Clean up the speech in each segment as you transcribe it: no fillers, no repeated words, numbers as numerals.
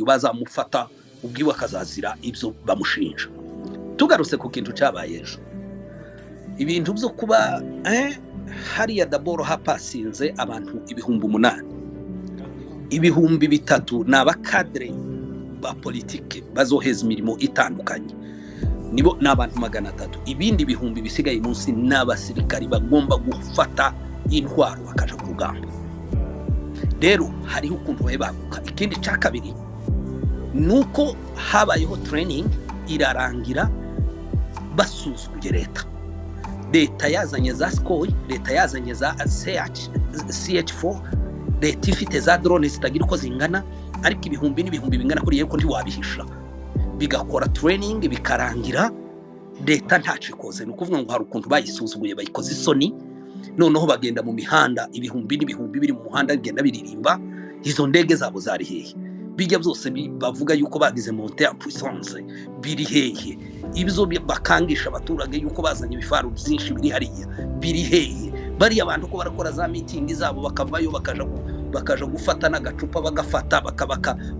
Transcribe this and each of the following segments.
bazamufata ubwiwe akazazira ibyo bamushinja. Tugarutse ku kintu cyabaye ejo, ibintu byo kuba hariya daboro hapasinze abantu 8,000, 3,000 ni abakadre ba politike bazoheza imirimo itandukanye, nibo n'abantu 300. Ibindi bihumbi bisigaye munsi n'abasirikari bagomba gufata intwaro bakaja ku rugamba. Rero hariho ukuntu bahebaguka. Ikindi cya kabiri nuko habayeho training irarangira basuzuguye leta yazanye za SCOI, leta yazanye za CH4, leta ifite za drone zitagira uko zingana, ariko ibihumbi n'ibihumbi bingana kuri yeko ntiwabihisha, bigakora training bikarangira leta ntacikoze. Ni ukuvuga ngo hari ukuntu bayisuzuguye bayikoze isoni, noneho bagenda mu mihanda ibihumbi n'ibihumbi biri mu muhanda bigenda biririmba izo ndege zabo zari hehe, bijya byose bavuga yuko bagize monte en puissance biri hehe, ibyo bakangisha abaturage yuko bazanye ibifaru byinshi biri hariya biri hehe. Bari abantu ko barakora za meeting zabo bakavayo bakaja gufata n'agacupa bagafata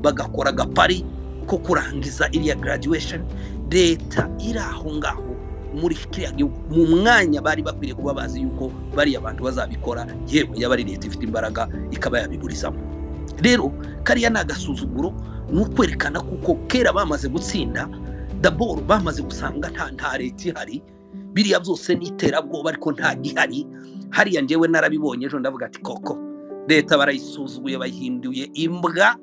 bagakora gapari ko kurangiza iriya graduation. Leta iraho ngaho muri kiriya mu mwanya bari bakwiriye kuba bazi yuko bari abantu bazabikora, yewe yabari leta ifite imbaraga ikaba yabiburizamo. Rero kariya nagasuzuguro n'ukwerekana kuko kera bamaze gutsinda daboro, bamaze gusanga nta leta ihari, biriya byose n'iterabwoba ariko nta gihari. Hariya njyewe narabibonye ejo ndavuga ati koko leta barayisuzuguye bayihinduye imbwa,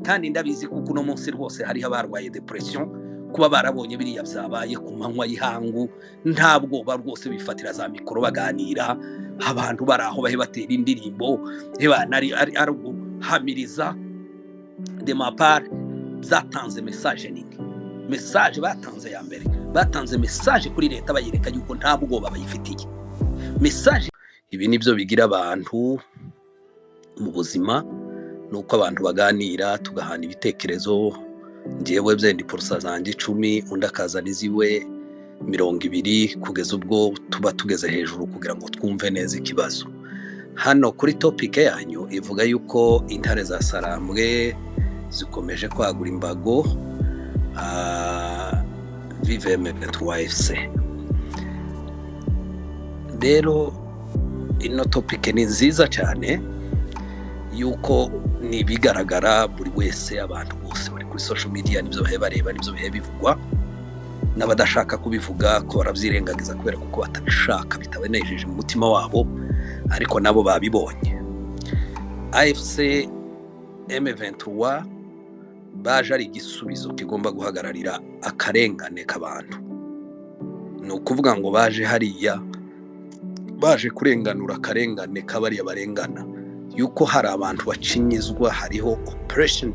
kandi ndabizi kuko uno munsi rwose hariho abarwaye depression kuba barabonye biriya byabaye ku manywa y'ihangu. Ntabwo rwose bifatira za mikoro baganira, abantu baraho bahe batera indirimbo ari guhamiriza de ma part. Zatanze message nini, message batanze ya mbere, batanze message kuri leta bayireka yuko nta bwoba bayifitiye message. Ibi nibyo bigira abantu mu buzima, nuko abantu baganira tugahana ibitekerezo. Njyewe byendi porsa zanjye 10, undi akazana iziwe 20, kugeza ubwo tuba tugeze hejuru kugira ngo twumve neza ikibazo. Hano kuri topic yanyu ivuga yuko intare za Sarambwe zikomeje kwagura imbago vive M23 FC. Rero ino topic ni nziza cyane yuko ni bigaragara buri wese, abantu bose bari kuri social media nibyo bahe bareba, nibyo bihe bivugwa, n'abadashaka kubivuga ko baravyirengagiza kubera kuko batabishaka, bitabanejeje mu mutima wabo, ariko nabo babibonye. AFC M23 baje ari igisubizo kigomba guhagararira akarengane k'abantu. Ni ukuvuga ngo baje hariya baje kurenganura akarengane kabariya barengana, yuko hari abantu bacinyizwa, hariho oppression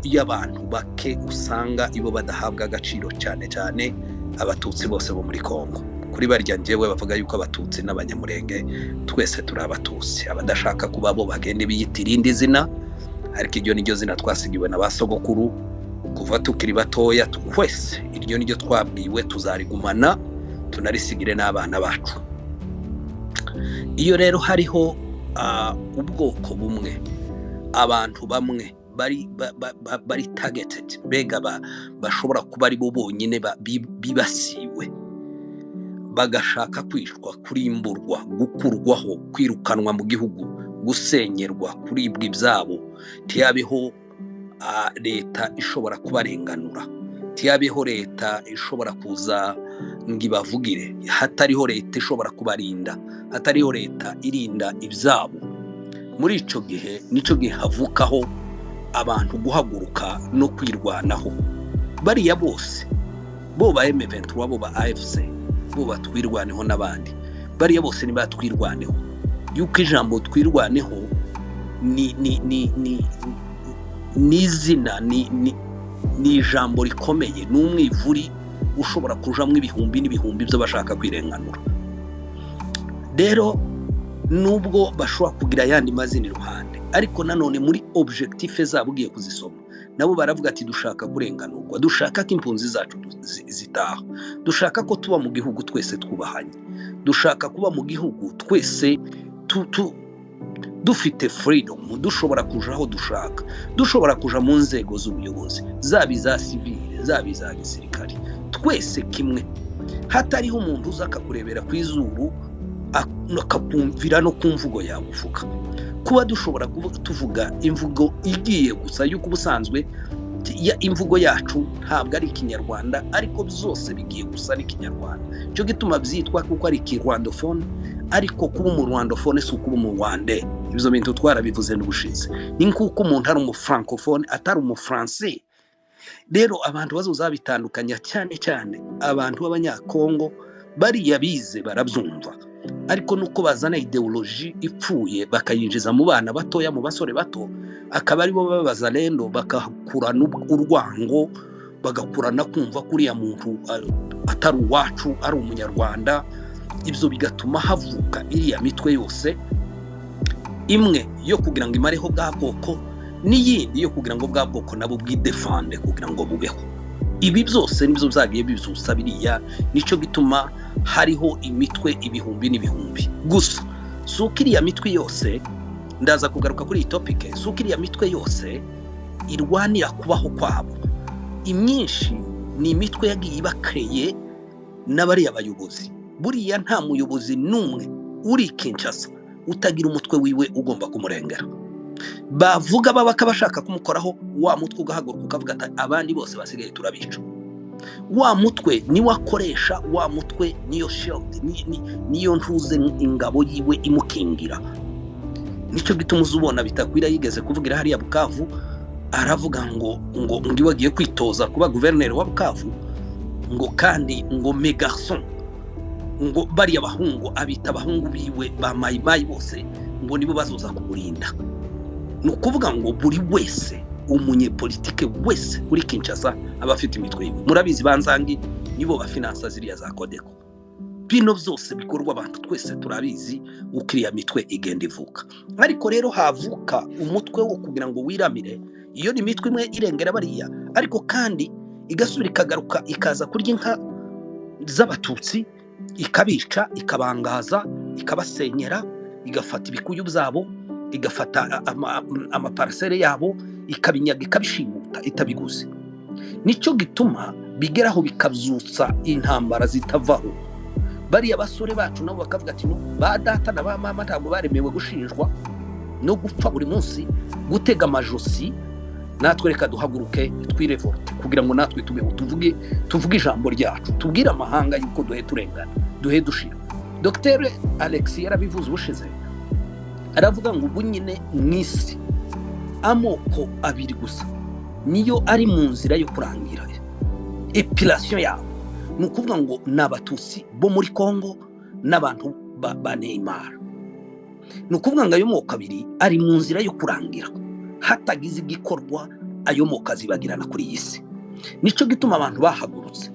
y'abantu bake usanga ibo badahabwa agaciro, cyane cyane abatutsi bose bo muri Kongo. Kuri barya njyewe bavuga yuko abatutsi n'abanyamurenge twese turi abatutsi, abadashaka kuba bo bagende biyitira irindi zina, ariko iryo niryo zina twasigiwe na basogokuru kuva tukiri batoya. Twese iryo niryo twabwiwe, tuzarigumana tunarisigire n'abana bacu. Iyo rero hariho ubwoko bumwe, abantu bamwe bari targeted, bega bashobora kuba ari bo bonyine bibasiwe, bagashaka kwishwa, kurimburwa, gukurwaho, kwirukanwa mu gihugu, gusenyerwa, kuribwa ibyabo. Tiyabeho leta ishobora kubarenganura, tiyabeho leta ishobora kuza ngibavugire, hatariho leta ishobora kubarinda, hatariho leta irinda ibyabo. Muri ico gihe nico gihe havukaho abantu guhaguruka no kwirwanaho. Bariya bose bo ba M23, bo ba AFC, bo batwirwaneho n'abandi, bariya bose ni batwirwaneho. Yuko ijambo twirwaneho ni izina, ni ijambo rikomeye, n'umwivuri ushobora kujamwe ibihumbi n'ibihumbi byo bashaka kwirenganura. Rero nubwo bashobora kugira yandi mazina iruhande, ariko nanone muri objectif zabo ugiye kuzisoma, nabo baravuga ati dushaka kurenganurwa, dushaka ko impunzi zacu zitaha, dushaka ko tuba mu gihugu twese twubahanye, dushaka kuba mu gihugu twese dufite freedom, dushobora kuja aho dushaka, dushobora kuja mu nzego z'ubuyobozi, zaba iza sivile, zaba iza gisirikare, twese kimwe, hatariho umuntu uza akakurebera ku izuru akakumvira no ku mvugo yawe uvuga. Kuba dushobora tuvuga imvugo igiye gusa yuko ubusanzwe imvugo yacu ntabwo ari ikinyarwanda, ariko byose bigiye gusa n'ikinyarwanda. Cyo gituma byitwa kuko ari ikirwandofone, ariko kuba umurwandofone si ukuba umurwande. Ibyo bintu twarabivuze n'ubushize. Ni nk'uko umuntu ari umufrancofone atari umufrancais. Rero abantu bazoza bitandukanya cyane cyane abantu b'abanyakongo bariya bize barabyumva, ariko nuko bazana ideology ipfuye bakayinjiza mu bana batoya, mu basore bato, akaba ari bo babaza rendo, bakakurana urwango, bagakurana kumva kuriya muntu atari uwacu, ari umunyarwanda. Ibyo bigatuma havuka iriya mitwe yose, imwe yo kugira ngo imareho bwa bwoko, n'iyindi yo kugira ngo bwa bwoko nabo bwidefande kugira ngo bubeho. Ibi byose nibyo byagiye bizusa biriya, nicyo gituma hariho imitwe ibihumbi n'ibihumbi. Gusa suko iriya mitwe yose, ndaza kugaruka kuri iyi topic, suko iriya mitwe yose irwanira kubaho kwabo. Imyinshi ni imitwe yagiye ibakreye n'abari abayobozi. Buriya nta muyobozi n'umwe uri Kinshasa utagira umutwe wiwe ugomba kumurengera. Bavuga babaka bashaka kumukoraho, wa mutwe ugahaguruka ukavuga ati abandi bose basigaye turabica. Wa mutwe ni wakoresha, wa mutwe niyo shield, niyo ntuze ingabo yiwe imukingira. Nicyo gituma uzubona Bitakwira yigeze kuvugira hariya Bukavu, aravuga ngo wagiye kwitoza kuba guverineri wa Bukavu, ngo kandi ngo megarson, ngo bari abahungu abita abahungu biwe ba mayimayi bose ngo nibo bazoza kumurinda. Nukuvuga ngo buri wese, umunyepolitike wese kuri Kinshasa abafite imitwe yiwe. Murabizi banzangi nibo bafinansa ziriya za Kodeko. Bino byose bikorwa abantu twese turabizi ukiriya mitwe igenda ivuka. Ariko rero havuka umutwe wo kugira ngo wiramire, iyo ni mitwe imwe irengera bariya, ariko kandi igasubira ikagaruka ikaza kurya inka z'abatutsi, ikabica, ikabangaza, ikabasenyera, igafata ibikuyu byabo, igafata amaparasere yabo, ikabinyaga, ikabishimuta, itabiguze. Nicyo gituma bigeraho bikabyutsa intambara zitavaho. Bariya basore bacu nabo bakavuga ati no, ba data na ba mama ntabwo baremewe gushinjwa no gupfa buri munsi, gutega amajosi. Natwe reka duhaguruke twirevolte kugira ngo natwe tuvuge ijambo ryacu, tubwire amahanga yuko duhe turengana, duhe dushira. Dr Alex yarabivuze ubushize, aravuga ngo ubu nyine mwisi amoko abiri gusa niyo ari mu nzira yo kurangira epilation yabo. Ni ukuvuga ngo n'abatutsi bo muri Kongo n'abantu ba Neymar. Ni ukuvuga ngo ayo moko abiri ari mu nzira yo kurangira, hatagize igikorwa ayo moko azibagirana kuri iyi si. Nicyo gituma abantu bahagurutse,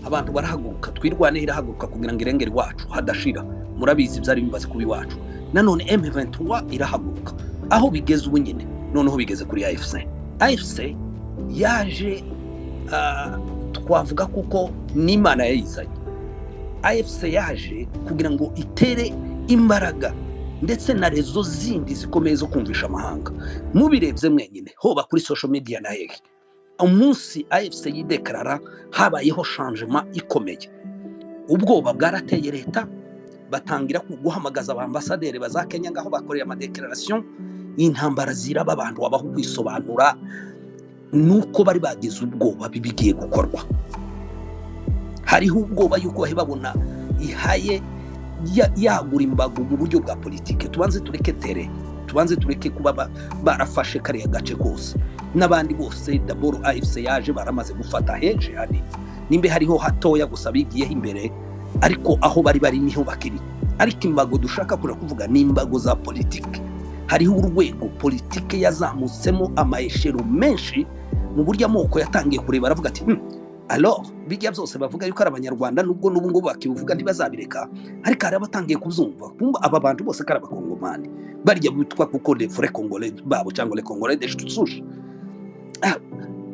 abantu barahaguruka, twirwane irahaguruka kugira ngo irengere wacu hadashira. Murabizi byari bimaze kubi wacu. Nanone M23 irahaguruka, aho bigeze ubu nyine noneho bigeze kuri AFC yaje twavuga kuko n'Imana yayizanye. AFC yaje kugira ngo itere imbaraga ndetse na rezo zindi zikomeye zo kumvisha amahanga. Mubirebye mwenyine hoba kuri social media na hehe, umunsi AFC yidekarara habayeho changement ikomeye. Ubwoba bwarateye leta, batangira guhamagaza abambasaderi baza Kenya ngaho bakoreye amadeclaration, intambara ziraba, abantu babaho kwisobanura, nuko bari bagize ubwoba bibigiye gukorwa. Hariho ubwoba yuko babona ihaye yagura imbago mu buryo bwa politike. Tubanze tureke tere, tubanze tureke kuba barafashe kariya gace kose. N'abandi bose d'abord AFC yaje baramaze gufata heje hani, nimbe hariho hatoya gusa bigiye imbere, ariko aho bari niho bakiri. Ariko imbago dushaka kuvuga ni imbago za politike. Hariho urwego politike yazamutsemo amaeshero menshi, mu buryo amoko yatangiye kureba, baravuga ati alors bijya byose bavuga yuko ari abanyarwanda, nubwo n'ubungu bakivuga ntibazabireka, ariko hari abatangiye kubyumva. Aba bantu bose kari abakongomani, barya bitwa kuko les vrais congolais babo cyangwa les congolais de souche.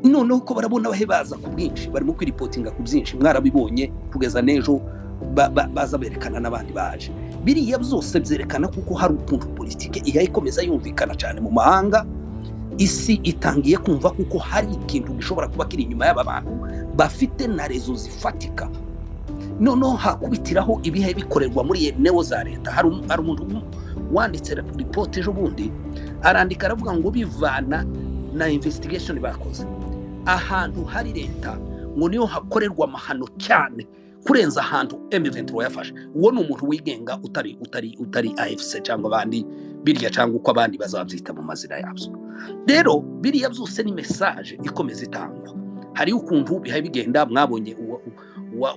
Noneho ko barabona bahe baza ku bwinshi, barimo kwiripotinga ku byinshi. Mwarabibonye kugeza nejo baza berekana n'abandi baje. Biriya byose byerekana kuko hari ukuntu politike ikomeza yumvikana cyane mu mahanga. Isi itangiye kumva kuko hari ikintu gishobora kuba kiri inyuma y'aba bantu bafite na rezo zifatika. Noneho hakubitiraho ibihe bikorerwa muri neo za leta. Hari umuntu wanditse report ejo bundi arandika aravuga ngo bivana na investigation bakoze ahantu hari leta ngo niyo hakorerwa amahano cyane kurenza ahantu M23 yafashe. Uwo ni umuntu wigenga utari AFC cyangwa abandi birya cyangwa uko abandi bazabyita mu mazina yabyo. Rero biriya byose ni message ikomeza itangwa. Hari ukuntu bihaye bigenda. Mwabonye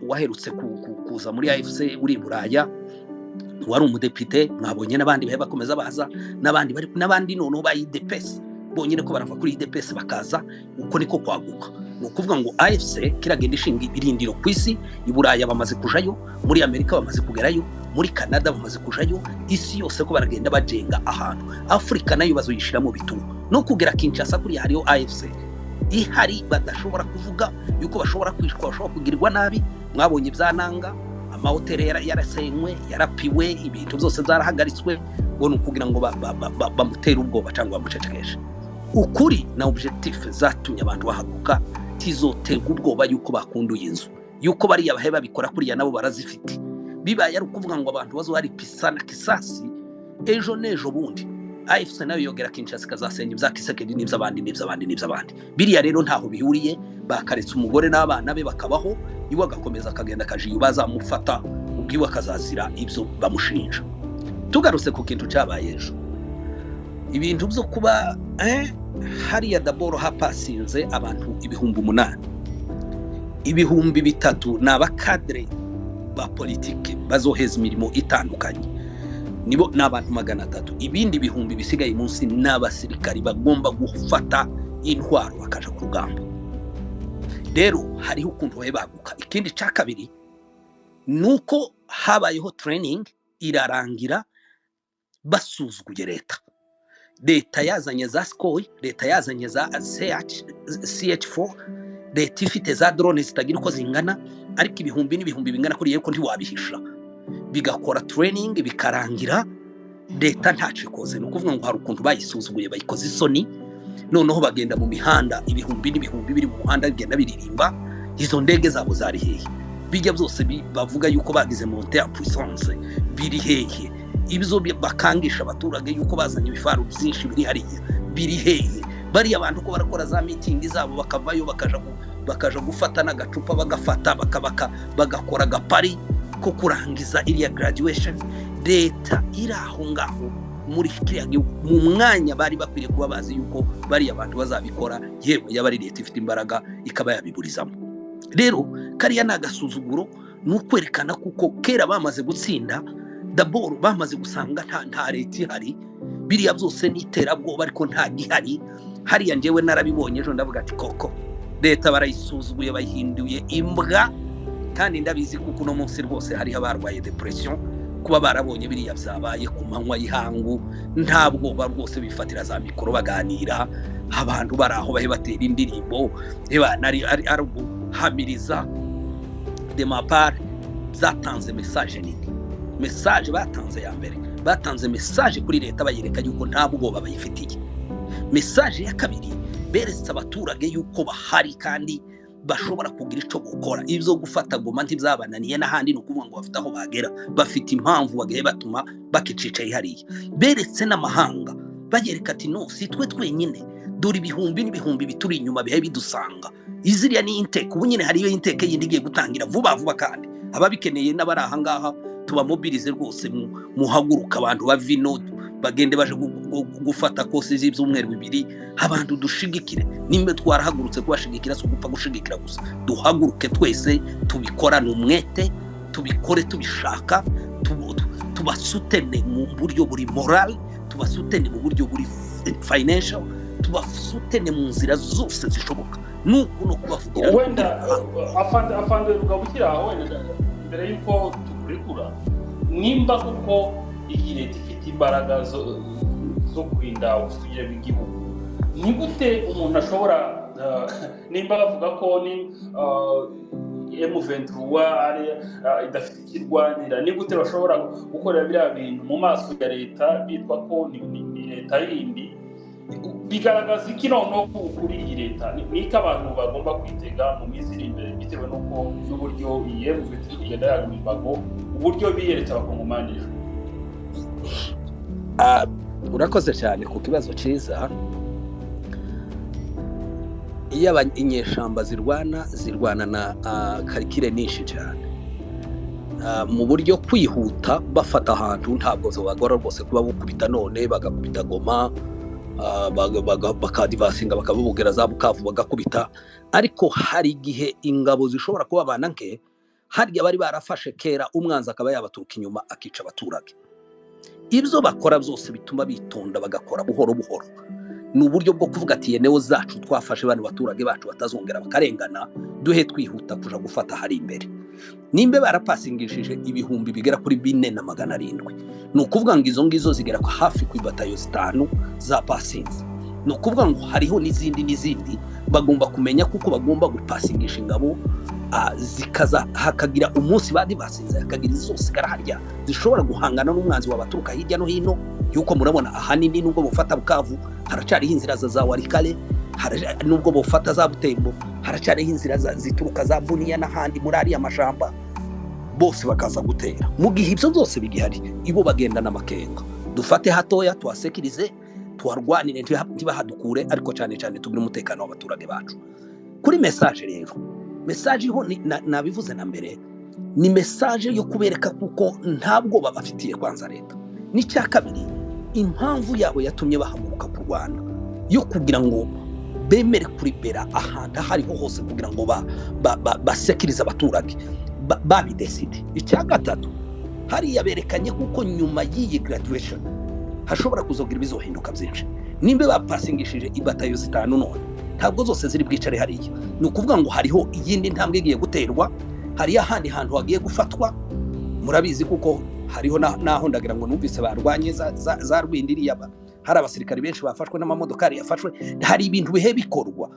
waherutse kuza muri AFC uri Buraya wari umudepite, mwabonye n'abandi bahe bakomeza baza n'abandi noneho bayidepesi bonyine ko barava kuri idepesi bakaza. Uko niko kwaguka. Nukuvuga ngo AFC kiragenda ishinga ibirindiro ku isi. I Buraya bamaze kujayo, muri Amerika bamaze kugerayo, muri Canada bamaze kujayo. Isi yose ko baragenda bajenga ahantu. Afrika nayo bazoyishira mu bitu no kugera Kinshasa kuri hariyo AFC ihari badashobora kuvuga yuko bashobora kwishwa, bashobora kugirirwa nabi. Mwabonye byananga amahoteli yarasenywe, yarapiwe, ibintu byose byarahagaritswe ngo nukugira ngo bamutera ubwoba cyangwa bamucecekeshe. Ukuri na objectif zatumye abantu bahaguka tizotega ubwoba yuko bakunduye inzu, yuko bari yabahe babikora kuriya nabo barazifite. Bibaye ari ukuvuga ngo abantu bazo hari pisana kisasi ejo nejo bundi AFC nayo yogera Kinshasa kazasenya ibya Kisekedi n'iby'abandi. Biriya rero ntaho bihuriye. Bakaretse umugore n'abana be bakabaho, iwe agakomeza akagenda kajiyo bazamufata ubwiwe akazazira ibyo bamushinja. Tugarutse ku kintu cyabaye ejo, ibintu byo kuba hariya daboro hapasinze abantu 8,000, 3,000 n'abakadre ba politike bazoheza imirimo itandukanye. Nibo n'abantu 300. Ibindi bihumbi bisigaye munsi n'abasirikari bagomba gufata intwaro bakaja ku rugamba. Rero hariho ukuntu baguka. Ikindi cya kabiri nuko habayeho training irarangira basuzguye leta. Leta yazanye za Skoy, leta yazanye za CH4, leta ifite za drone zitagira uko zingana, ariko ibihumbi n'ibihumbi bingana kuri yeko ntiwabihisha. Bigakora training bikarangira leta ntacikoze. Nukuvuga ngo hari ukuntu bayisuzuguye bayikoze isoni. Noneho bagenda mu mihanda, ibihumbi n'ibihumbi biri mu muhanda bigenda biririmba. Izo ndege zabo zari hehe? Bijya byose bavuga yuko bagize monte ya puissance biri hehe? Ibyo bakangisha abaturage yuko bazanye ibifaru byinshi biri hariya biri hehe? Bari abantu ko barakora za meeting zabo bakavayo bakaja gufata n'agacupa bagafata bagakora gapari ko kurangiza iriya graduation. Leta iraho ngaho muri kiriya mu mwanya bari bakwiriye kuba bazi yuko bari abantu bazabikora, yewe yabari leta ifite imbaraga ikaba yabiburizamo. Rero kariya nagasuzuguro n'ukwerekana kuko kera bamaze gutsinda, daboro bamaze gusanga nta leta ihari. Biriya byose n'iterabwoba ariko nta gihari. Hariya njyewe narabibonye ejo ndavuga ati koko leta barayisuzuguye bayihinduye imbwa. Kandi ndabizi kuko uno munsi rwose hari abarwaye depression kuba barabonye biriya byabaye ku manywa y'ihangu. Ntabwo rwose bifatira za mikoro baganira, abantu baraho bahe batera indirimbo nari ari guhamiriza. De ma part zatanze message nini. Message batanze ya mbere, batanze message kuri leta bayereka yuko ntabwo babayifitiye. Message ya kabiri beretse abaturage yuko bahari kandi bashobora kugira ico gukora. Ibyo gufata goma ntibyabananiye n'ahandi nukuvuga ngo bafite aho bagera, bafite impamvu bagaye batuma bakicicaye hariya. Beretse n'amahanga bagereka ati no si twe twenyine, dore ibihumbi n'ibihumbi bituri inyuma bihe bidusanga. Iziriya ni inteke, ubu nyine hariyo inteke yindi igiye gutangira vuba kandi ababikeneye n'abari aha ngaha tubamobilize rwose muhaguruka abantu bavino bagende baje gufata kose z'ibyumweru 2 abantu dushigikire. Nimbe twarahagurutse kubashigikira so gupfa gushigikira gusa, duhaguruke twese tubikorana umwete, tubikore tubishaka, tubasutene mu buryo buri moral, tubasutene mu buryo buri financial, tubasutene mu nzira zose zishoboka. Nuko no kubavugira wenda afande rugabukira aho wenda mbere yuko tukurikura, nimba kuko iyi leta ifite imbaraga zo kurinda ubusugire bw'igihugu, ni gute umuntu ashobora nimba bavuga ko ni M23 ari idafite ikirwanira ni gute bashobora gukorera biriya bintu mu maso ya leta bitwa ko ni leta yindi bigaragaza iki noneho kuri iyi leta niko abantu bagomba kwitega mu minsi iri imbere bitewe n'uburyo iyi M23 igenda yagura imbago uburyo biyeretse abakongomani ejo. Urakoze cyane ku kibazo cyiza. Iyo inyeshamba zirwana na karikire nyinshi cyane mu buryo kwihuta bafata ahantu ntabwo zobagora rwose kuba bukubita none bagakubita Goma bakadivasinga bakabubugera za Bukavu bagakubita, ariko hari igihe ingabo zishobora kuba abana nke harya bari barafashe kera umwanzi akaba yabaturuka inyuma akica abaturage. Ibyo bakora byose bituma bitonda bagakora buhoro buhoro. Ni uburyo bwo kuvuga ati yenewe zacu twafashe bano baturage bacu batazongera bakarengana duhe twihuta kuja gufata hari imbere. Nimbe barapasingishije ibihumbi bigera kuri 4,700. Ni ukuvuga ngo izo ngizo zigera kwa hafi ku batayo 5 za pasinzi. Ni ukuvuga ngo hariho n'izindi bagomba kumenya kuko bagomba gupasingisha ingabo zikaza hakagira umunsi badi basinze hakagira zose karaharya zishobora guhangana n'umwanzi wabaturuka hirya no hino. Yuko murabona ahanini nubwo bufata Bukavu haracari inzira za Warikale, nubwo bufata za Butembo haracari inzira zituruka za Bunia n'ahandi muri ari amashamba bose bakaza gutera. Mu gihe ibyo byose bigihari ibo bagenda n'amakenga dufate hatoya twasekirize twarwanire ntibahadukure, ariko cyane tugire umutekano w'abaturage bacu. Kuri message rero, message ho nabivuze na mbere, ni message yo kubereka kuko ntabwo babafitiye kwanza leta. N'icya kabiri, impamvu yabo yatumye bahaguruka ku Rwanda yo kugira ngo bemere kuribera ahantu hariho hose kugira ngo basekirize abaturage babideside. Icya gatatu, hari yaberekanye kuko nyuma y'iyi graduation hashobora kuzogira bizohinduka byinshi. Nimbe bapasingishije ibatayo 5 none ntabwo zose ziri bwicare hariya. Ni ukuvuga ngo hariho iyindi ntambwe igiye guterwa, hari ahandi hantu hagiye gufatwa. Murabizi kuko hariho naho ndagira ngo numvise barwanye za Rwindiri yaba hari abasirikari benshi bafashwe n'amamodokari yafashwe. Hari ibintu bihe bikorwa.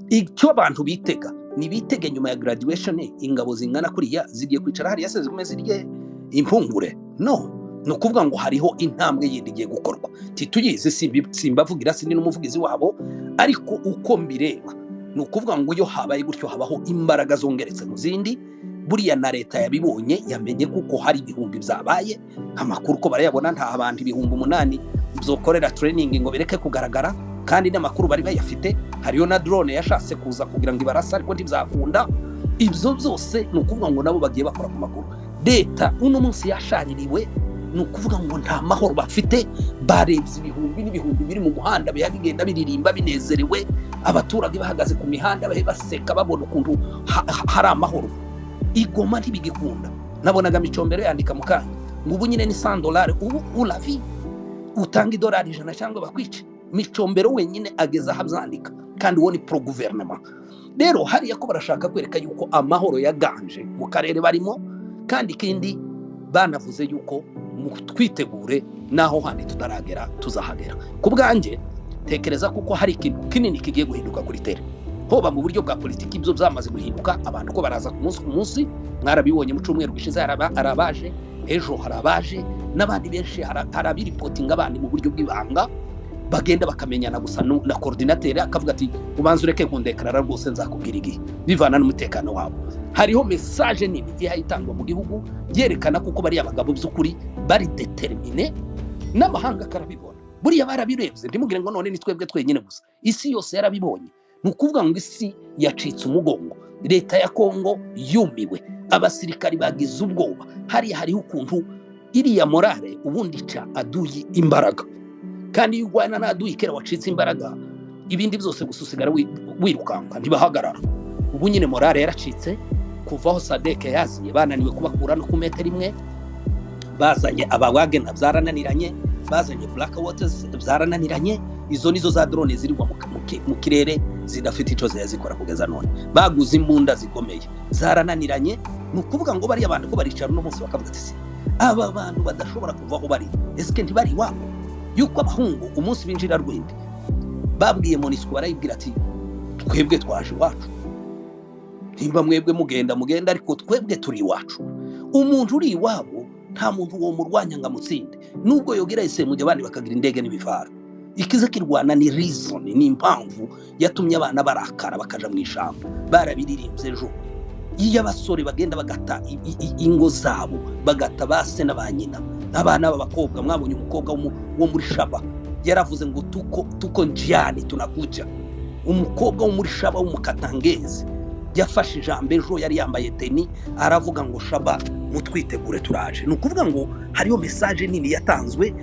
Icyo abantu bitega ni bitege nyuma ya graduation ingabo zingana kuriya zigiye kwicara hariya se zigume zirye impungure. No, ni ukuvuga ngo hariho intambwe yindi igiye gukorwa. Tituyize simbavugira sindi n'umuvugizi wabo, ariko uko mbireba ni ukuvuga ngo iyo habaye gutyo habaho imbaraga zongeretse mu zindi. Buriya na leta yabibonye yamenye kuko hari ibihumbi byabaye, amakuru ko barayabona nta abantu ibihumbi 8 byokorera training ngo bereke kugaragara, kandi n'amakuru bari bayafite. Hariyo na drone yashatse kuza kugira ngo ibarasa ariko ntibzakunda. Ibyo byose ni ukuvuga ngo nabo bagiye bakora ku makuru. Leta uno munsi yashaririwe, ni ukuvuga ngo nta mahoro bafite. Barebye ibihumbi n'ibihumbi biri mu muhanda bigenda biririmba binezerewe, abaturage bahagaze ku mihanda baseka babona ukuntu hari amahoro. Igoma ntibigikunda. Nabonaga Micombero yandika mukanya ngo ubu nyine ni $100 ubu ulavi utanga $100 cyangwa bakwice. Micombero wenyine ageza habyandika kandi uwo ni pro gouvernement. Rero hari yako barashaka kwereka yuko amahoro yaganje mu karere barimo, kandi kindi banavuze yuko twitegure naho handi tutaragera tuzahagera. Ku bwanjye tekereza kuko hari ikintu kinini kigiye guhinduka kuri tere. Hoba mu buryo bwa politiki ibyo byamaze guhinduka, abantu ko baraza ku munsi mwarabibonye mu cyumweru gishize arabaje, ejo harabaje n'abandi benshi harabiripotinga abandi mu buryo bw'ibanga bagenda bakamenyana gusa na coordinateur akavuga ati ubanze ureke kundekarara rwose nzakubwira igihe bivana n'umutekano wabo. Hariho message nini ihayitangwa mu gihugu yerekana kuko bari abagabo by'ukuri bari determine n'amahanga karabibona. Buriya barabirebye ndimugire ngo none ni twebwe twenyine gusa, isi yose yarabibonye. Nukuvuga ngo isi yacitse umugongo. Leta ya Kongo yumiwe, abasirikari bagize ubwoba. Hariho ukuntu iriya morale ubundi ca aduyi imbaraga, kandi yugwana na aduyi kera wacitse imbaraga ibindi byose gususigara wirukanga ntibahagarara. Ubu nyine morale yaracitse kuvaho Sadeke yaziye, bananiwe kubakura no ku metero imwe. Bazanye abawagena byarananiranye, bazanye Black Waters byarananiranye. Izo nizo za drone zirigwa mu kirere zidafite ico zikora kugeza none. Baguze imbunda zikomeye zarananiranye. Nukuvuga ngo bari abantu ko baricara no munsi bakavuga ati aba bantu badashobora kuvaho bari eske ntibari wabo. Yuko abahungu umunsi binjira Rwindi babwiye Monisco barayibwira ati twebwe twaje wacu nimba mwebwe mugenda ariko twebwe turi iwacu. Umuntu uri iwabo nta muntu wo murwanya ngo amutsinde, nubwo yogira ese mujye abandi bakagira indege n'ibivara. Ikiza kirwana ni reason, ni impamvu yatumye abana barakara bakaja mu ishamba. Barabiririmbye ejo, iyo abasore bagenda bagata ingo zabo, bagata base na banyina, abana b'abakobwa. Mwabonye umukobwa wo muri Shaba yaravuze ngo tuko njiani tunakuja. Umukobwa wo muri Shaba w'umukatangezi yafashe ijambo ejo, yari yambaye teni, aravuga ngo Shaba mutwitegure turaje. Ni ukuvuga ngo hariyo message nini yatanzwe.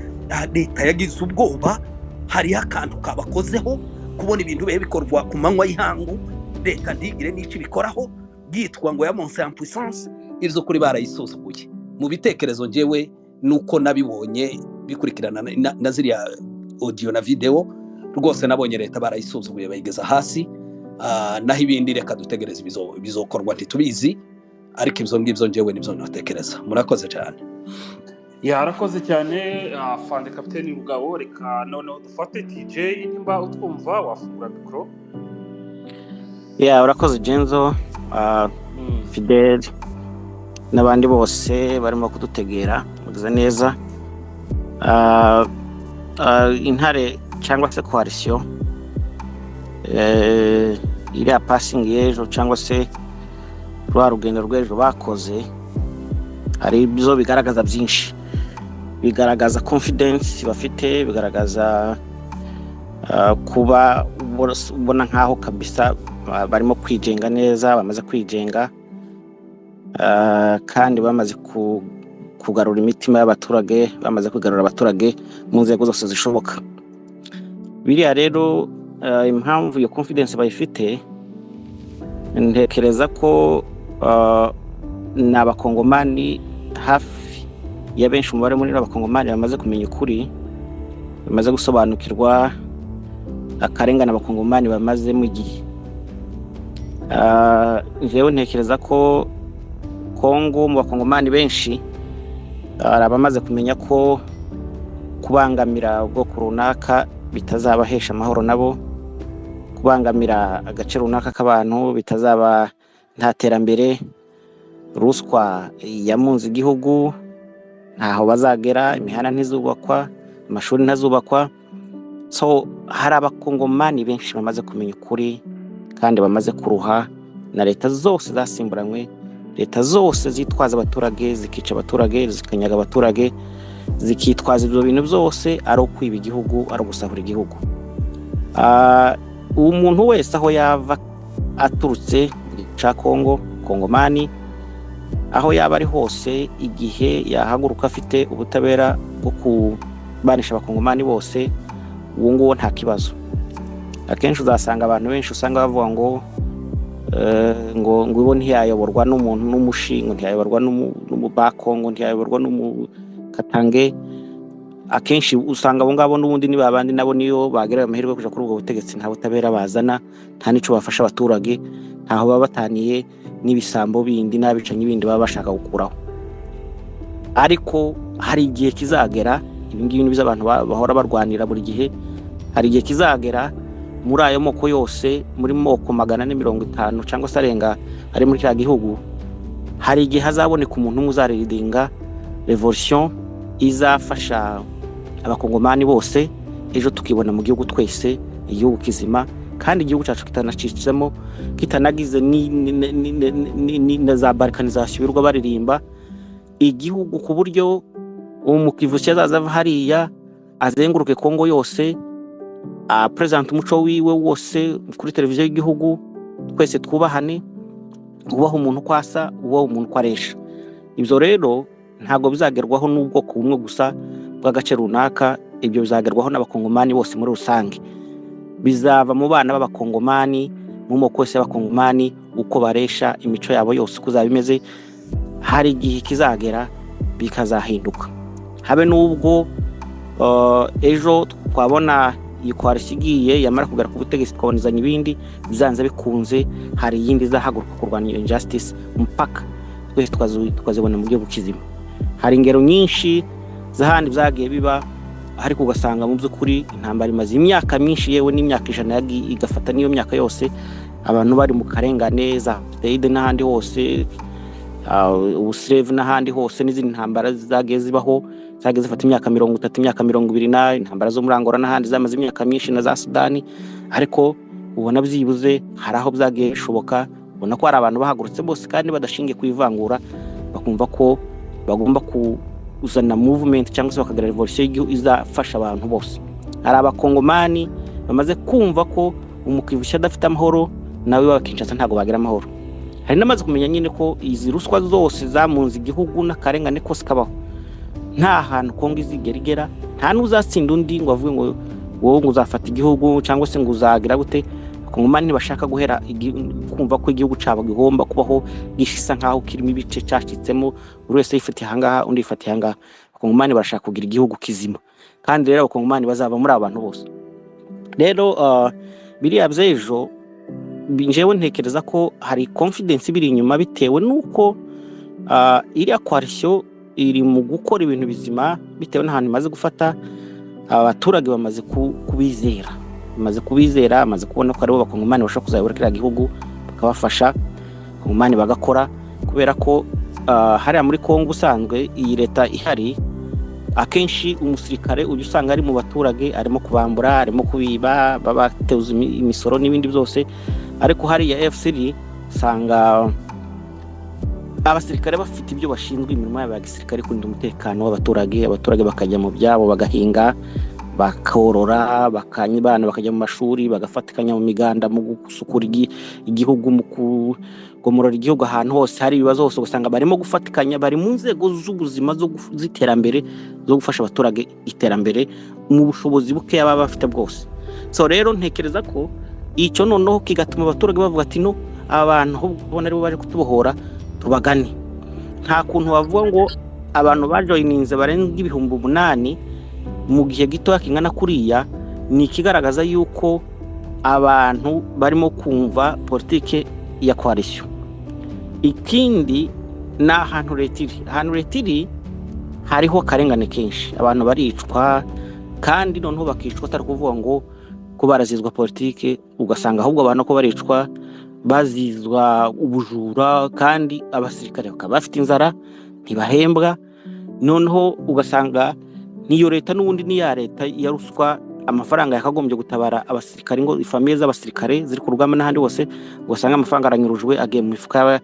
Leta yagize ubwoba, hariyo akantu kabakozeho kubona ibintu bihe bikorwa ku manywa y'ihangu. Leta ndigire n'iki bikoraho byitwa ngo ya monse en puissance. Ivyo kuri barayisuzuguye mu bitekerezo. Njewe nuko nabibonye bikurikirana na ziriya audio na video, rwose nabonye leta barayisuzuguye bayigeza hasi. Naho ibindi reka dutegereze bizokorwa ntitubizi, ariko ivyo ngivyo njewe nivyo natekereza. Murakoze cyane. Yarakoze cyane Afande Kapiteni Rugabo. Reka noneho dufate TJ, nimba utwumva wafungura mikro. Urakoze Genzo, Fidel n'abandi bose barimo kudutegera mugize neza. Intare cyangwa se coalition iriya passing y'ejo cyangwa se rwa rugendo rw'ejo bakoze, hari ibyo bigaragaza byinshi. Bigaragaza confidence bafite, bigaragaza kuba ubona nkaho kabisa barimo kwigenga neza, bamaze kwigenga, kandi bamaze kugarura imitima y'abaturage, bamaze kugarura abaturage mu nzego zose zishoboka. Biriya rero impamvu iyo confidence bayifite, ntekereza ko n'abakongomani hafi ya benshi umubare muri abakongomani bamaze kumenya ukuri, bamaze gusobanukirwa akarengana abakongomani bamaze mu gihe. Jewe ntekereza ko Kongo mu bakongomani benshi abamaze kumenya ko kubangamira ubwoko runaka bitazabahesha amahoro nabo, kubangamira agace runaka k'abantu bitazaba nta terambere, ruswa yamunze igihugu, ntaho bazagera, imihanda ntizubakwa, amashuri ntazubakwa. So hari abakongomani benshi bamaze kumenya ukuri kandi bamaze kuruha na leta zose zasimburanywe, leta zose zitwaza abaturage, zikica abaturage, zikanyaga abaturage, zikitwaza ibyo bintu byose ari ukwiba igihugu, ari gusahura igihugu. Umuntu wese aho yava aturutse ca Kongo, Kongomani, aho yaba ari hose, igihe yahaguruka afite ubutabera bwo kubanisha abakongomani bose, uwo nguwo nta kibazo. Akenshi uzasanga abantu benshi usanga bavuga ngo ibo ntiyayoborwa n'umuntu n'umushinga, ntiyayoborwa n'umubakongo, ntiyayoborwa n'umukatange. Akenshi usanga abo ngabo n'ubundi ni babandi nabo niyo bagera amahirwe kuja kuri ubwo butegetsi nta butabera bazana, nta nico bafasha abaturage, ntaho baba bataniye n'ibisambo bindi n'abicanyi bindi baba bashaka gukuraho. Ariko hari igihe kizagera, ibi ngibi ni by'abantu bahora barwanira buri gihe, hari igihe kizagera muri ayo moko yose, muri moko 450 cyangwa se arenga ari muri cya gihugu, hari igihe hazaboneka umuntu uzaridinga revolution izafasha abakongomani bose, ejo tukibona mu gihugu twese igihugu kizima, kandi igihugu cyacu kitanacicemo, kitanagize ni za balkanization birwa baririmba igihugu ku buryo umukivushya azaza hariya azenguruke Kongo yose, president umuco wiwe wose kuri televiziyo y'igihugu, twese twubahane, ubaho umuntu kwasa, ubaho umuntu kwaresha. Ibyo rero ntago bizagerwaho n'ubwoko bumwe gusa bw'agace runaka, ibyo bizagerwaho n'abakongomani bose muri rusange. Bizava mu bana b'abakongomani, mu moko yose y'abakongomani, uko baresha, imico yabo yose kuzaba imeze. Hari igihe kizagera bikazahinduka, habe n'ubwo ejo twabona iyi coalition igiye yamara kugera ku butegetsi twabonezanya ibindi bizanze bikunze, hari yindi zahaguruka kurwanya injustice mpaka twese twazibona mu buryo bukizima. Hari ingero nyinshi zahandi byagiye biba, ariko ugasanga mu by'ukuri intambara imaze imyaka myinshi, yewe n'imyaka 100 igafata niyo myaka yose abantu bari mu karengane za apartheid n'ahandi hose, ubuslave n'ahandi hose, n'izindi ntambara zagiye zibaho zagiye zifata imyaka 30 imyaka 20 intambara zo muri Angola n'ahandi zamaze imyaka myinshi na za Sudani, ariko ubona byibuze hari aho byagiye bishoboka, ubona ko hari abantu bahagurutse bose kandi badashingiye kwivangura, bakumva ko bagomba kuzana movement cyangwa se bakagira revolution y'igihugu izafasha abantu bose. Hari abakongomani bamaze kumva ko umukivusha adafite amahoro nawe wakinshasa ntago bagira amahoro. Hari namaze kumenya nyine ko izi ruswa zose zamunze igihugu n'akarengane kose kabaho, nta hantu Kongo izigerigera, nta n'uzatsinda undi ngo avuge ngo wowe uzafata igihugu cyangwa se ngo uzagira gute. Abakongomani bashaka guhera kumva ko igihugu cyabo gihomba kubaho gishisa nkaho kirimo ibice cyacitsemo, buri wese yifatiye ahangaha undi yifatiye ahangaha. Abakongomani barashaka kugira igihugu kizima, kandi rero abakongomani bazaba muri abantu bose. Rero biriya byejo binjewe ntekereza ko hari confidence biri inyuma, bitewe nuko iriya coalition iri mu gukora ibintu bizima, bitewe n'ahantu imaze gufata. Abaturage bamaze kubizera, bamaze kubona ko aribo bakongomani bashaka kuzayobora kiriya gihugu, bakabafasha abakongomani bagakora, kubera ko hariya muri Kongo usanzwe iyi leta ihari, akenshi umusirikare ujya usanga ari mu baturage, arimo kubambura, arimo kubiba, babateza imisoro n'ibindi byose. Ariko hariya FCD usanga abasirikare bafite ibyo bashinzwe, imirimo yabo ya gisirikare, kurinda umutekano w'abaturage. Abaturage bakajya mu byabo, bagahinga, bakorora, bakanyibana, bakajya mu mashuri, bagafatikanya mu miganda, mu gusukura igihugu, mu kugomorora igihugu. Ahantu hose hari ibibazo hose ugasanga barimo gufatikanya, bari mu nzego z'ubuzima z'iterambere, zo gufasha abaturage iterambere mu bushobozi buke baba bafite bwose. So rero ntekereza ko icyo noneho kigatuma abaturage bavuga ati no, abantu ubona aribo baje kutubohora tubagane. Nta kuntu bavuga ngo abantu bajoyininze barenga 8,000 mu gihe gito kingana kuriya, ni ikigaragaza yuko abantu barimo kumva politike ya coalition. Ikindi na ahantu retiri hariho karengane kenshi, abantu baricwa, kandi noneho bakicwa atari kuvuga ngo ko barazizwa politike, ugasanga ahubwo abantu ko baricwa bazizwa ubujura, kandi abasirikare bakaba bafite inzara ntibahembwa. Noneho ugasanga niyo leta n'ubundi ni ya leta ya ruswa, amafaranga yakagombye gutabara abasirikare, ngo ifamiye z'abasirikare ziri ku rugamba n'ahandi hose, ugasanga amafaranga aranyurujwe agiye mu mifuka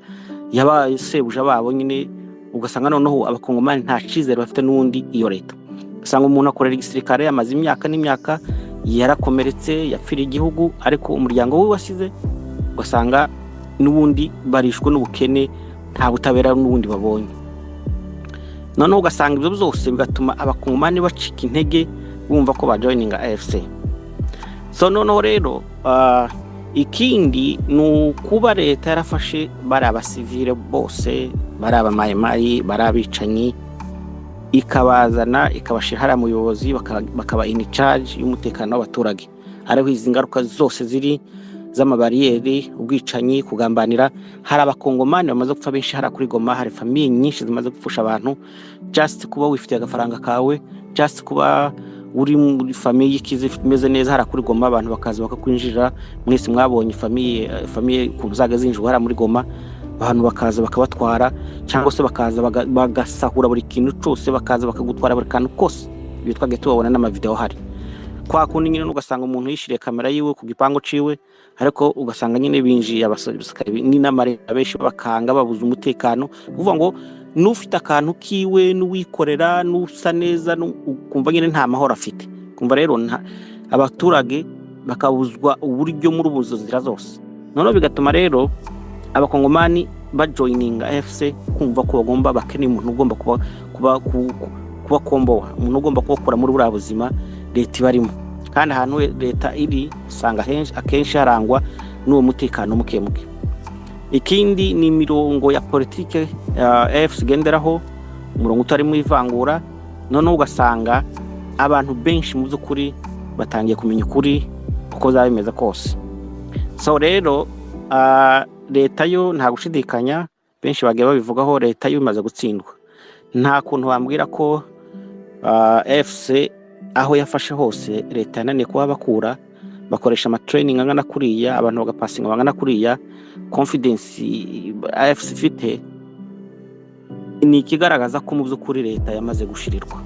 y'abasebuja babo nyine. Ugasanga noneho abakongomani nta cyizere bafite n'ubundi iyo leta. Ugasanga umuntu akorera igisirikare amaze imyaka n'imyaka, yarakomeretse, yapfiriye igihugu, ariko umuryango we wasize ugasanga n'ubundi barishwe n'ubukene, nta butabera n'ubundi babonye. Noneho ugasanga ibyo byose bigatuma abakongomani bacika intege, bumva ko bajoininga AFC. So noneho rero ikindi ni ukuba leta yarafashe bari abasivile bose, bari abamayimayi, bari abicanyi, ikabazana ikabashira hariya mu buyobozi, bakaba in charge y'umutekano w'abaturage. Ariho izi ngaruka zose ziri z'amabariyeri, ubwicanyi, kugambanira. Hari abakongomani bamaze gupfa benshi hariya kuri Goma, hari famiye nyinshi zimaze gupfusha abantu, just kuba wifitiye agafaranga kawe, just kuba uri muri famiye y'ikize imeze neza hariya kuri Goma, abantu bakaza bakakwinjira. Mwese mwabonye famiye kuntu zaga zinjira hariya muri Goma, abantu bakaza bakabatwara, cyangwa se bakaza bagasahura buri kintu cyose, bakaza bakagutwara buri kantu kose. Bitwa geto babona n'amavideo hari. Kwa kundi nyine ugasanga umuntu yishiriye kamera yiwe ku gipango ciwe, ariko ugasanga nyine binjiye abasirikare ni n'amare abenshi bakanga babuza umutekano, kuvuga ngo n'ufite akantu kiwe n'uwikorera n'usa neza, kumva nyine nta mahoro afite. Kumva rero abaturage bakabuzwa uburyo muri ubuzo zira zose. Noneho bigatuma rero abakongomani bajoininga AFC, kumva ko bagomba bakeneye umuntu ugomba kuba kombowa, umuntu ugomba kubakura muri buriya buzima leta barimo. Kandi ahantu leta iri usanga akenshi harangwa n'uwo mutekano muke. Ikindi ni imirongo ya politike AFC genderaho, umurongo utari mu ivangura. Noneho ugasanga abantu benshi mu by'ukuri batangiye kumenya ukuri uko zabimeza kose. So rero leta yo nta gushidikanya, benshi bagiye babivugaho, leta yo imaze gutsindwa. Nta kuntu bambwira ko AFC aho yafashe hose leta yananiye kuba bakura, bakoresha training angana kuriya, abantu bagapasinga bangana kuriya, confidence AFC ifite ni ikigaragaza ko mu by'ukuri leta yamaze gushirirwa.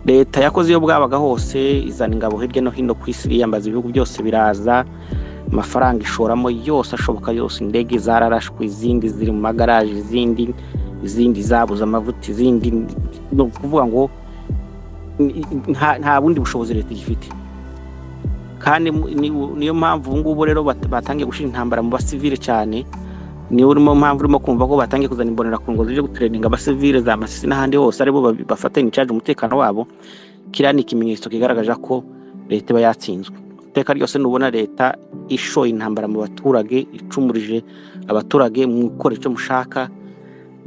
Leta yakoze iyo bwabaga hose, izana ingabo hirya no hino ku isi, yambaza ibihugu byose biraza, amafaranga ishoramo yose ashoboka yose, indege zararashwe, izindi ziri mu magaraje, izindi zabuze amavuta, izindi no kuvuga ngo nta bundi bushobozi leta ifite. Kandi niyo mpamvu ngubu rero batangiye gushira intambara mu basivile cyane, niyo urimo mpamvu urimo kumva ko batangiye kuzana imbonera ku ngo zije gutraininga abasivile za Masisi n'ahandi hose aribo bafatanya in-charge umutekano wabo. Kiriya ni ikimenyetso kigaragaza ko leta iba yatsinzwe. Iteka ryose nubona leta ishoye intambara mu baturage, icumurije abaturage mu gukora icyo mushaka,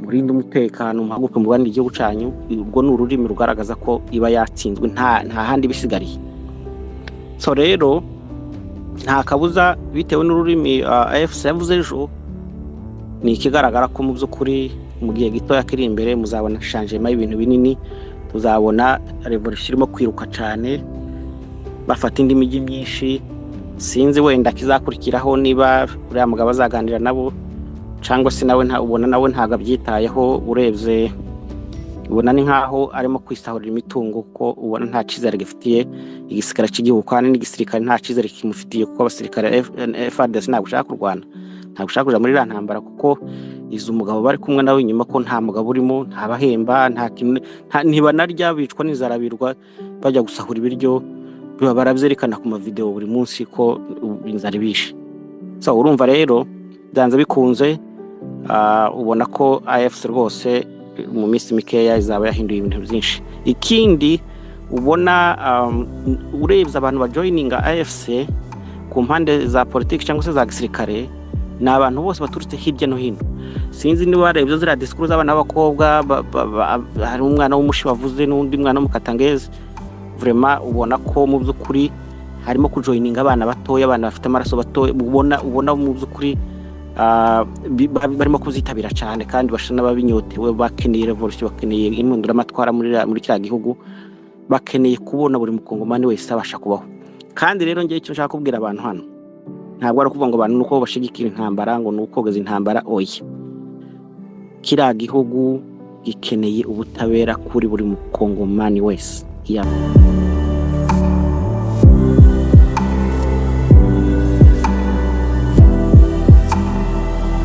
murinde umutekano, muhaguruke mu bandi igihugu cyanyu, ubwo ni ururimi rugaragaza ko iba yatsinzwe, nta handi bisigariye. So rero nta kabuza bitewe n'ururimi AFC yavuze ejo, ni ikigaragara ko mu by'ukuri mu gihe gito yakiri imbere muzabona changement y'ibintu binini, tuzabona revolution irimo kwiruka cyane, bafata indi mijyi myinshi. Sinzi wenda kizakurikiraho niba uriya mugabo azaganira nabo cyangwa se nawe ubona nawe ntago abyitayeho, urebye ubona ni nkaho arimo kwisahurira imitungo, ko ubona nta cizere gifitiye igisirikare cy'igihugu, kandi n'igisirikare nta cizere kimufitiye, kuko abasirikare FARDC ntabwo ushaka kurwana, ntabwo ushaka kuja muri iriya ntambara, kuko izo umugabo bari kumwe nawe inyuma ko nta mugabo urimo, nta bahemba, nta kintu, ntibanarya, bicwa n'inzarabirwa bajya gusahura ibiryo, barabyerekana ku mavideo buri munsi ko inzara ibishe. So urumva rero byanze bikunze ubona ko AFC rwose mu minsi mikeya izaba yahinduye ibintu byinshi. Ikindi ubona urebye abantu bajoininga AFC ku mpande za politiki cyangwa se za gisirikare, ni abantu bose baturutse hirya no hino. Sinzi niba barebye zira discours z'abana b'abakobwa, hari umwana w'umushi wavuze n'undi mwana w'umukatangeze, vraiment ubona ko mu by'ukuri harimo kujoininga abana batoya, abana bafite amaraso batoya, ubona mu by'ukuri barimo kuzitabira cyane, kandi bashana babinyotewe, bakeneye revolution, bakeneye impinduramatwara muri kiriya gihugu, bakeneye kubona buri mukongomani wese abasha kubaho. Kandi rero ngiye icyo nshaka kubwira abantu hano, ntabwo ari ukuvuga ngo abantu nuko bashigikira intambara, ngo nuko geza intambara, oya. Kiriya gihugu gikeneye ubutabera kuri buri mukongomani wese.